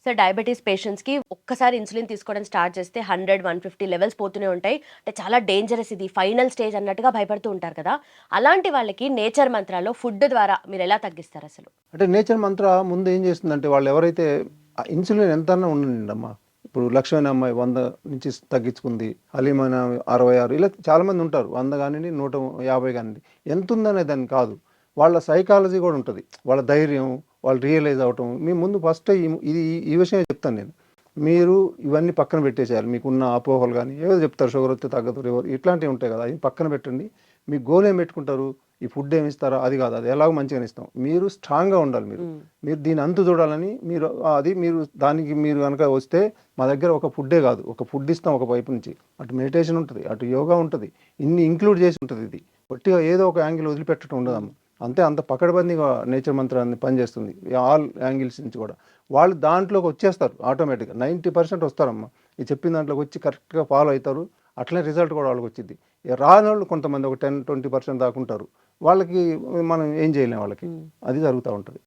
So diabetes పేషెంట్స్‌కి ఒక్కసారి insulin తీసుకోవడం స్టార్ట్ చేస్తే 100, 150 లెవెల్స్ పోతూనే ఉంటాయి. అంటే చాలా డేంజరస్ ఇది. ఫైనల్ స్టేజ్ అన్నట్టుగా భయపడుతూ ఉంటారు కదా! అలాంటి వాళ్ళకి నేచర్ మంత్రాలో ఫుడ్ ద్వారా మీరెలా తగ్గిస్తారసలు? అంటే నేచర్ మంత్ర ముందు ఏం చేస్తుందంటే వాళ్ళు ఎవరైతే ఇన్సులిన్ ఎంతన్నా ఉండనియండమ్మా. ఇప్పుడు లక్ష్మీ అనే అమ్మాయి 100 నుంచి తగ్గించుకుంది. హలీమా అనే ఆమె 66 ఇలా చాలామంది ఉంటారు. 100 కానియండి, 150 కానియండి. ఎంతుందనే దాన్ని కాదు. వాళ్ళ సైకాలజీ కూడా ఉంటది. వాళ్ళ ధైర్యం, వాళ్ళు రియలైజ్ అవ్వటం. మీ ముందు ఫస్ట్ ఇది ఈ విషయమే చెప్తాను నేను. మీరు ఇవన్నీ పక్కన పెట్టేసేయాలి. మీకున్న అపోహలు గానీ, ఏవో చెప్తారు షుగర్ వస్తే తగ్గదు, ఇట్లాంటివి ఉంటాయి కదా! అవి పక్కన పెట్టండి. మీ గోల్ ఏం పెట్టుకుంటారు? ఈ ఫుడ్ ఏమి ఇస్తారో అది కాదు. అది ఎలాగో మంచిగానే ఇస్తాం. మీరు స్ట్రాంగ్‌గా ఉండాలి మీరు. హ్మ్. మీరు దీని అంతు చూడాలని మీరు అది మీరు దానికి మీరు గనక వస్తే మా దగ్గర ఒక ఫుడ్డే కాదు. ఒక ఫుడ్ ఇస్తాం ఒక వైపు నుంచి. అటు మెడిటేషన్ ఉంటది. అటు యోగా ఉంటది. ఇన్ని ఇంక్లూడ్ చేసి ఉంటది ఇది. పొట్టిగా ఏదో ఒక యాంగిల్ వదిలిపెట్టడం ఉండదమ్మ. అంతే అంత పకడ్బందీగా నేచర్ మంత్రాన్ని పనిచేస్తుంది. ఆల్ యాంగిల్స్ నుంచి కూడా. వాళ్ళు దాంట్లోకి వచ్చేస్తారు ఆటోమేటిక్‌గా. 90% వస్తారమ్మ. ఈ చెప్పిన దాంట్లోకి వచ్చి కరెక్ట్‌గా ఫాలో అయితారు. అట్లనే రిజల్ట్ కూడా వాళ్ళకి వచ్చిద్ది. రానోళ్ళు కొంతమంది ఒక 10, 20% దాకా ఉంటారు. వాళ్ళకి మనం ఏం చేయలేం వాళ్ళకి. హ్మ్. అది జరుగుతా ఉంటది.